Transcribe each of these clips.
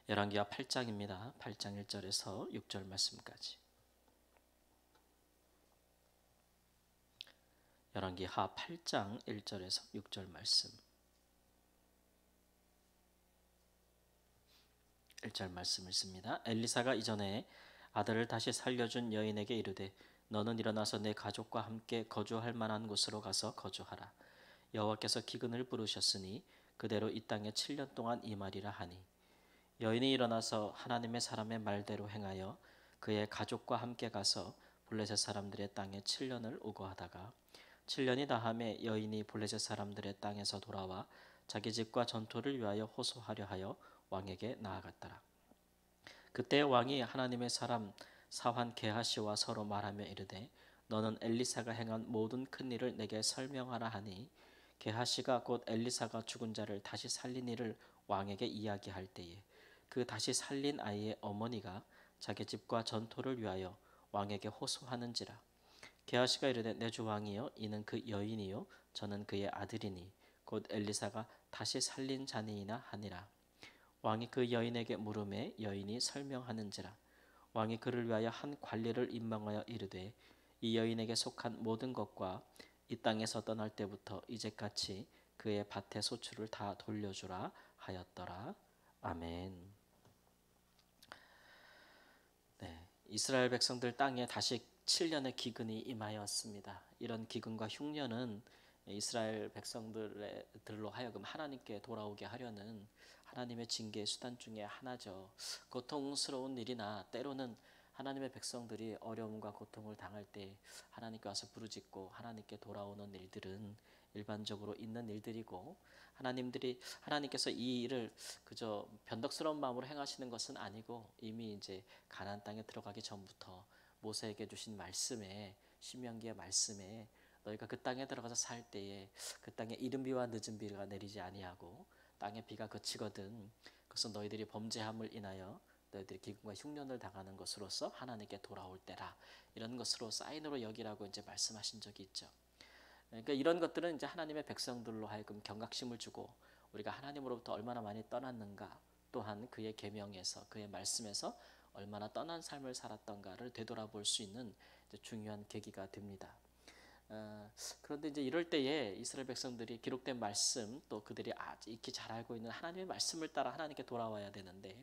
열왕기하 8장입니다. 8장 1절에서 6절 말씀까지. 열왕기하 8장 1절에서 6절 말씀. 1절 말씀 읽습니다. 엘리사가 이전에 아들을 다시 살려준 여인에게 이르되 너는 일어나서 내 가족과 함께 거주할 만한 곳으로 가서 거주하라. 여호와께서 기근을 부르셨으니 그대로 이 땅에 7년 동안 임하리라 하니 여인이 일어나서 하나님의 사람의 말대로 행하여 그의 가족과 함께 가서 블레셋 사람들의 땅에 7년을 우거하다가 7년이 다함에 여인이 블레셋 사람들의 땅에서 돌아와 자기 집과 전토를 위하여 호소하려 하여 왕에게 나아갔더라. 그때 왕이 하나님의 사람 사환 게하시와 서로 말하며 이르되 너는 엘리사가 행한 모든 큰 일을 내게 설명하라 하니 게하시가 곧 엘리사가 죽은 자를 다시 살린 일을 왕에게 이야기할 때에 그 다시 살린 아이의 어머니가 자기 집과 전토를 위하여 왕에게 호소하는지라. 게하시가 이르되 내 주 왕이여 이는 그 여인이요 저는 그의 아들이니 곧 엘리사가 다시 살린 자니이나 하니라. 왕이 그 여인에게 물음에 여인이 설명하는지라. 왕이 그를 위하여 한 관리를 임명하여 이르되 이 여인에게 속한 모든 것과 이 땅에서 떠날 때부터 이제까지 그의 밭의 소출을 다 돌려주라 하였더라. 아멘. 네, 이스라엘 백성들 땅에 다시 7년의 기근이 임하였습니다. 이런 기근과 흉년은 이스라엘 백성들로 하여금 하나님께 돌아오게 하려는 하나님의 징계의 수단 중에 하나죠. 고통스러운 일이나 때로는 하나님의 백성들이 어려움과 고통을 당할 때 하나님께 와서 부르짖고 하나님께 돌아오는 일들은 일반적으로 있는 일들이고 하나님께서 이 일을 그저 변덕스러운 마음으로 행하시는 것은 아니고 이미 이제 가나안 땅에 들어가기 전부터 모세에게 주신 말씀에 신명기의 말씀에 너희가 그 땅에 들어가서 살 때에 그 땅에 이른 비와 늦은 비가 내리지 아니하고 땅에 비가 그치거든 그것은 너희들이 범죄함을 인하여 너희들이 기근과 흉년을 당하는 것으로서 하나님께 돌아올 때라 이런 것으로 사인으로 여기라고 이제 말씀하신 적이 있죠. 그러니까 이런 것들은 이제 하나님의 백성들로 하여금 경각심을 주고 우리가 하나님으로부터 얼마나 많이 떠났는가 또한 그의 계명에서 그의 말씀에서 얼마나 떠난 삶을 살았던가를 되돌아볼 수 있는 중요한 계기가 됩니다. 그런데 이제 이럴 때에 이스라엘 백성들이 기록된 말씀 또 그들이 익히 잘 알고 있는 하나님의 말씀을 따라 하나님께 돌아와야 되는데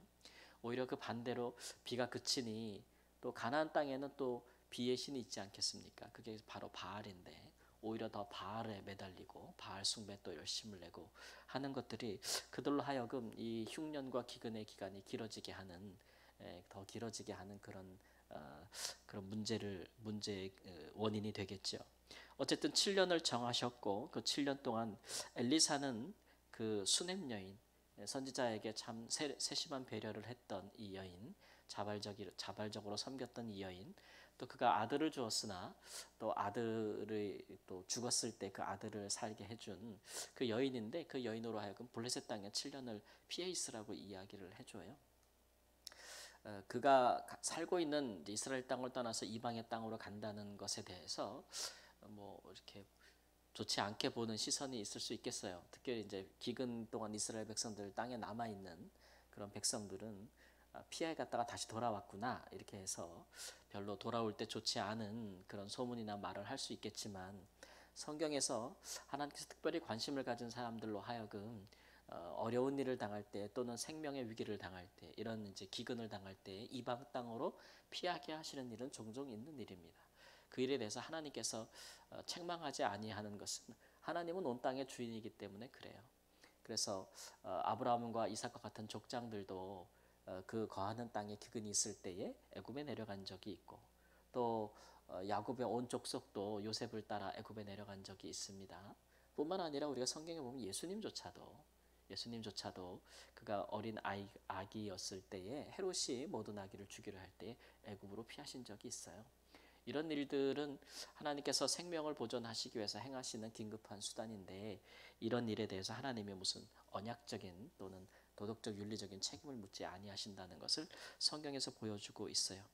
오히려 그 반대로 비가 그치니 또 가나안 땅에는 또 비의 신이 있지 않겠습니까? 그게 바로 바알인데 오히려 더 바알에 매달리고 바알 숭배 또 열심을 내고 하는 것들이 그들로 하여금 이 흉년과 기근의 기간이 더 길어지게 하는 그런 문제의 원인이 되겠죠. 어쨌든 7년을 정하셨고 그 7년 동안 엘리사는 그 수넴 여인 선지자에게 참 세심한 배려를 했던 이 여인, 자발적으로 섬겼던 이 여인, 또 그가 아들을 주었으나 또 아들이 또 죽었을 때 그 아들을 살게 해준 그 여인인데 그 여인으로 하여금 블레셋 땅에 7년을 피해 있으라고 이야기를 해줘요. 그가 살고 있는 이스라엘 땅을 떠나서 이방의 땅으로 간다는 것에 대해서 뭐 이렇게 좋지 않게 보는 시선이 있을 수 있겠어요. 특히 이제 기근 동안 이스라엘 백성들 땅에 남아 있는 그런 백성들은 피해 갔다가 다시 돌아왔구나 이렇게 해서 별로 돌아올 때 좋지 않은 그런 소문이나 말을 할 수 있겠지만 성경에서 하나님께서 특별히 관심을 가진 사람들로 하여금 어려운 일을 당할 때 또는 생명의 위기를 당할 때 이런 이제 기근을 당할 때 이방 땅으로 피하게 하시는 일은 종종 있는 일입니다. 그 일에 대해서 하나님께서 책망하지 아니하는 것은 하나님은 온 땅의 주인이기 때문에 그래요. 그래서 아브라함과 이삭과 같은 족장들도 그 거하는 땅에 기근이 있을 때에 애굽에 내려간 적이 있고 또 야곱의 온 족속도 요셉을 따라 애굽에 내려간 적이 있습니다. 뿐만 아니라 우리가 성경에 보면 예수님조차도 그가 어린 아기였을 때에 헤롯이 모든 아기를 죽이려 할 때 애굽으로 피하신 적이 있어요. 이런 일들은 하나님께서 생명을 보존하시기 위해서 행하시는 긴급한 수단인데 이런 일에 대해서 하나님이 무슨 언약적인 또는 도덕적 윤리적인 책임을 묻지 아니하신다는 것을 성경에서 보여주고 있어요.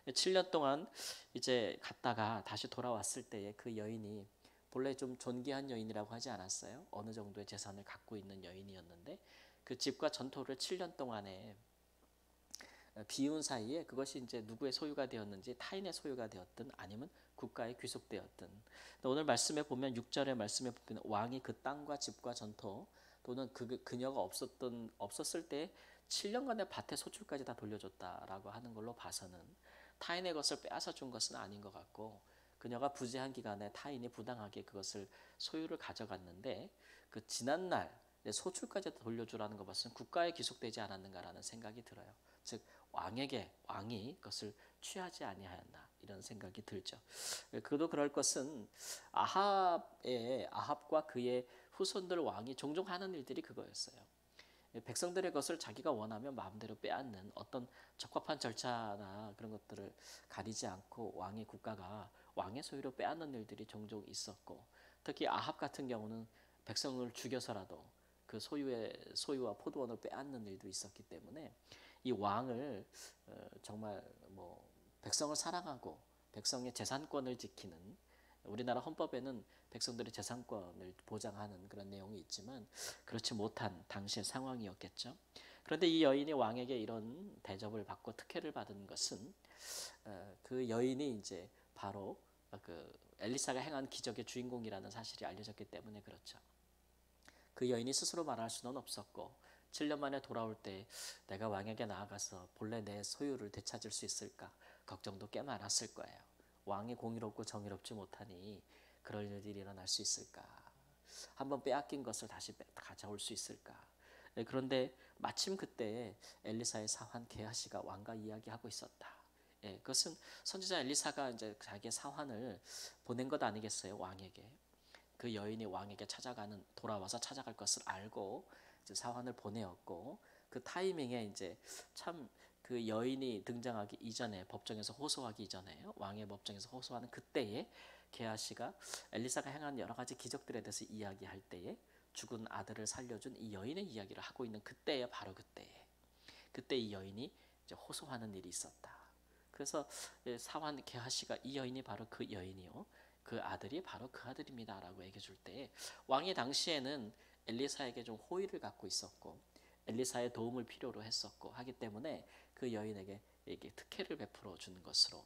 7년 동안 이제 갔다가 다시 돌아왔을 때에 그 여인이 본래 좀 존귀한 여인이라고 하지 않았어요? 어느 정도의 재산을 갖고 있는 여인이었는데 그 집과 전토를 7년 동안에 비운 사이에 그것이 이제 누구의 소유가 되었는지 타인의 소유가 되었든 아니면 국가에 귀속되었든. 오늘 말씀에 보면 6절의 말씀에 보면 왕이 그 땅과 집과 전토 또는 그녀가 없었을 때 7년간의 밭의 소출까지 다 돌려줬다라고 하는 걸로 봐서는 타인의 것을 빼앗아 준 것은 아닌 것 같고, 그녀가 부재한 기간에 타인이 부당하게 그것을 소유를 가져갔는데 그 지난날 소출까지 돌려주라는 것 봤을 때 국가에 귀속되지 않았는가라는 생각이 들어요. 즉 왕이 그것을 취하지 아니하였나 이런 생각이 들죠. 그도 그럴 것은 아합과 그의 후손들 왕이 종종 하는 일들이 그거였어요. 백성들의 것을 자기가 원하면 마음대로 빼앗는 어떤 적합한 절차나 그런 것들을 가리지 않고 왕의 국가가 왕의 소유로 빼앗는 일들이 종종 있었고, 특히 아합 같은 경우는 백성을 죽여서라도 그 소유와 포도원을 빼앗는 일도 있었기 때문에 이 왕을 정말 뭐 백성을 사랑하고 백성의 재산권을 지키는, 우리나라 헌법에는 백성들의 재산권을 보장하는 그런 내용이 있지만 그렇지 못한 당시의 상황이었겠죠. 그런데 이 여인이 왕에게 이런 대접을 받고 특혜를 받은 것은 그 여인이 이제 바로 그 엘리사가 행한 기적의 주인공이라는 사실이 알려졌기 때문에 그렇죠. 그 여인이 스스로 말할 수는 없었고 7년 만에 돌아올 때 내가 왕에게 나아가서 본래 내 소유를 되찾을 수 있을까 걱정도 꽤 많았을 거예요. 왕이 공의롭고 정의롭지 못하니 그럴 일이 일어날 수 있을까? 한번 빼앗긴 것을 다시 가져올 수 있을까? 네, 그런데 마침 그때 엘리사의 사환 게하시가 왕과 이야기하고 있었다. 예, 그것은 선지자 엘리사가 이제 자기의 사환을 보낸 것 아니겠어요, 왕에게. 그 여인이 왕에게 돌아와서 찾아갈 것을 알고 이제 사환을 보내었고, 그 타이밍에 이제 참 그 여인이 등장하기 이전에, 법정에서 호소하기 이전에, 왕의 법정에서 호소하는 그때에 게하시가 엘리사가 행한 여러 가지 기적들에 대해서 이야기할 때에 죽은 아들을 살려준 이 여인의 이야기를 하고 있는 그때에, 바로 그때 이 여인이 이제 호소하는 일이 있었다. 그래서 사환 게하시가 이 여인이 바로 그 여인이요, 그 아들이 바로 그 아들입니다라고 얘기해 줄 때, 왕이 당시에는 엘리사에게 좀 호의를 갖고 있었고 엘리사의 도움을 필요로 했었고 하기 때문에 그 여인에게 이게 특혜를 베풀어 주는 것으로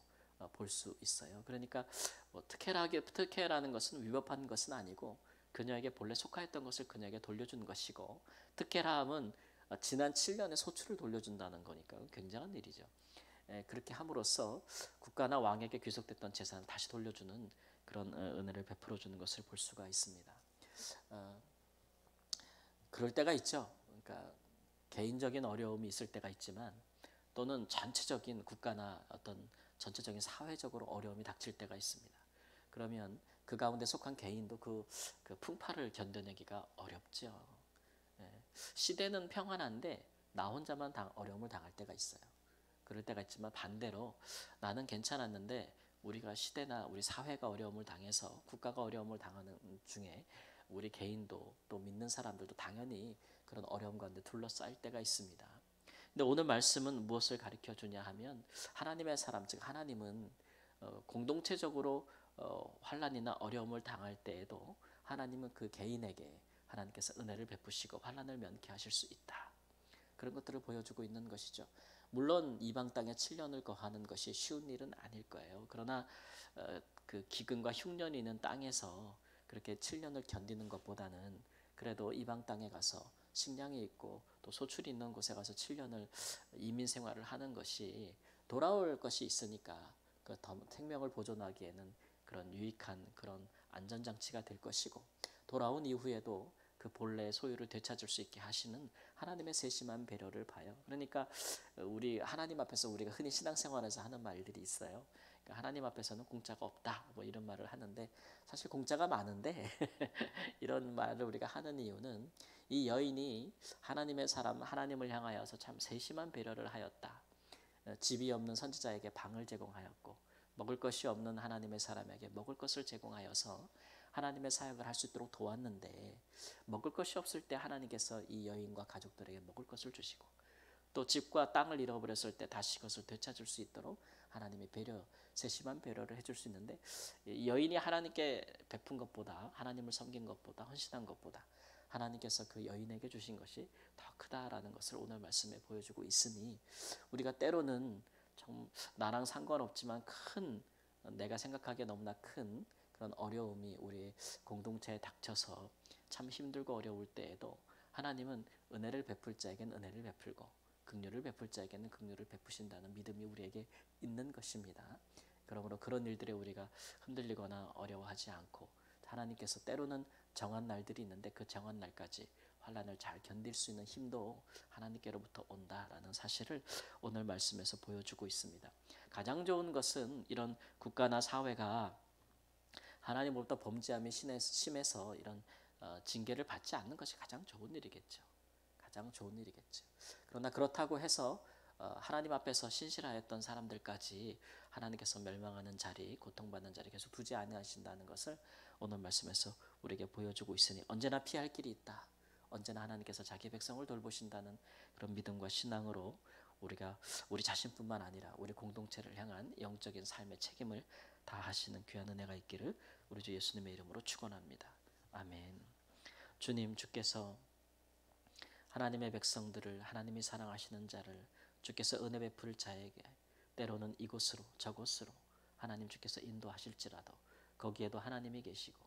볼 수 있어요. 그러니까 뭐 특혜라는 것은 위법한 것은 아니고 그녀에게 본래 속하였던 것을 그녀에게 돌려준 것이고, 특혜라함은 지난 7년의 소출을 돌려준다는 거니까 굉장한 일이죠. 그렇게 함으로써 국가나 왕에게 귀속됐던 재산을 다시 돌려주는 그런 은혜를 베풀어 주는 것을 볼 수가 있습니다. 그럴 때가 있죠. 그러니까 개인적인 어려움이 있을 때가 있지만 또는 전체적인 국가나 어떤 전체적인 사회적으로 어려움이 닥칠 때가 있습니다. 그러면 그 가운데 속한 개인도 그 풍파를 견뎌내기가 어렵죠. 시대는 평안한데 나 혼자만 어려움을 당할 때가 있어요. 그럴 때가 있지만 반대로 나는 괜찮았는데 우리가 시대나 우리 사회가 어려움을 당해서 국가가 어려움을 당하는 중에 우리 개인도 또 믿는 사람들도 당연히 그런 어려움 가운데 둘러싸일 때가 있습니다. 근데 오늘 말씀은 무엇을 가르쳐 주냐 하면 하나님의 사람, 즉 하나님은 공동체적으로 환난이나 어려움을 당할 때에도 하나님은 그 개인에게 하나님께서 은혜를 베푸시고 환난을 면케하실 수 있다. 그런 것들을 보여주고 있는 것이죠. 물론 이방 땅에 7년을 거하는 것이 쉬운 일은 아닐 거예요. 그러나 그 기근과 흉년이 있는 땅에서 그렇게 7년을 견디는 것보다는 그래도 이방 땅에 가서 식량이 있고 또 소출이 있는 곳에 가서 7년을 이민 생활을 하는 것이 돌아올 것이 있으니까 그 생명을 보존하기에는 그런 유익한 그런 안전장치가 될 것이고, 돌아온 이후에도 그 본래의 소유를 되찾을 수 있게 하시는 하나님의 세심한 배려를 봐요. 그러니까 우리 하나님 앞에서 우리가 흔히 신앙생활에서 하는 말들이 있어요. 그러니까 하나님 앞에서는 공짜가 없다 뭐 이런 말을 하는데, 사실 공짜가 많은데 이런 말을 우리가 하는 이유는 이 여인이 하나님의 사람, 하나님을 향하여서 참 세심한 배려를 하였다. 집이 없는 선지자에게 방을 제공하였고 먹을 것이 없는 하나님의 사람에게 먹을 것을 제공하여서 하나님의 사역을 할 수 있도록 도왔는데, 먹을 것이 없을 때 하나님께서 이 여인과 가족들에게 먹을 것을 주시고 또 집과 땅을 잃어버렸을 때 다시 그것을 되찾을 수 있도록 하나님의 세심한 배려를 해줄 수 있는데, 여인이 하나님께 베푼 것보다, 하나님을 섬긴 것보다, 헌신한 것보다 하나님께서 그 여인에게 주신 것이 더 크다라는 것을 오늘 말씀에 보여주고 있으니 우리가 때로는 좀 나랑 상관없지만 큰 내가 생각하기에 너무나 큰 그런 어려움이 우리 공동체에 닥쳐서 참 힘들고 어려울 때에도 하나님은 은혜를 베풀 자에게는 은혜를 베풀고 긍휼을 베풀 자에게는 긍휼을 베푸신다는 믿음이 우리에게 있는 것입니다. 그러므로 그런 일들에 우리가 흔들리거나 어려워하지 않고 하나님께서 때로는 정한 날들이 있는데 그 정한 날까지 환난을 잘 견딜 수 있는 힘도 하나님께로부터 온다라는 사실을 오늘 말씀에서 보여주고 있습니다. 가장 좋은 것은 이런 국가나 사회가 하나님으로부터 범죄함이 심해서 이런 징계를 받지 않는 것이 가장 좋은 일이겠죠. 가장 좋은 일이겠죠. 그러나 그렇다고 해서 하나님 앞에서 신실하였던 사람들까지 하나님께서 멸망하는 자리, 고통받는 자리 계속 두지 아니하신다는 것을 오늘 말씀에서 우리에게 보여주고 있으니 언제나 피할 길이 있다. 언제나 하나님께서 자기 백성을 돌보신다는 그런 믿음과 신앙으로 우리가 우리 자신뿐만 아니라 우리 공동체를 향한 영적인 삶의 책임을 다하시는 귀한 은혜가 있기를 우리 주 예수님의 이름으로 축원합니다. 아멘. 주님, 주께서 하나님의 백성들을, 하나님이 사랑하시는 자를 주께서 은혜 베풀 자에게 때로는 이곳으로 저곳으로 하나님 주께서 인도하실지라도 거기에도 하나님이 계시고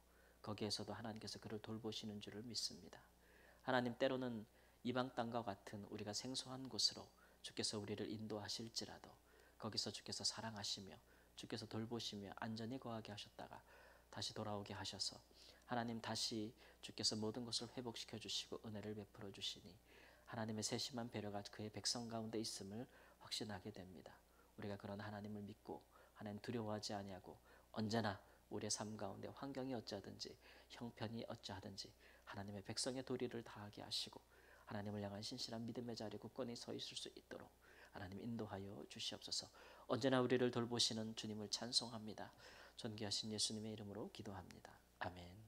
거기에서도 하나님께서 그를 돌보시는 줄을 믿습니다. 하나님, 때로는 이방 땅과 같은 우리가 생소한 곳으로 주께서 우리를 인도하실지라도 거기서 주께서 사랑하시며 주께서 돌보시며 안전히 거하게 하셨다가 다시 돌아오게 하셔서 하나님 다시 주께서 모든 것을 회복시켜 주시고 은혜를 베풀어 주시니 하나님의 세심한 배려가 그의 백성 가운데 있음을 확신하게 됩니다. 우리가 그런 하나님을 믿고 하나님 두려워하지 아니하고 언제나 우리의 삶 가운데 환경이 어찌하든지 형편이 어찌하든지 하나님의 백성의 도리를 다하게 하시고 하나님을 향한 신실한 믿음의 자리에 굳건히 서 있을 수 있도록 하나님 인도하여 주시옵소서. 언제나 우리를 돌보시는 주님을 찬송합니다. 존귀하신 예수님의 이름으로 기도합니다. 아멘.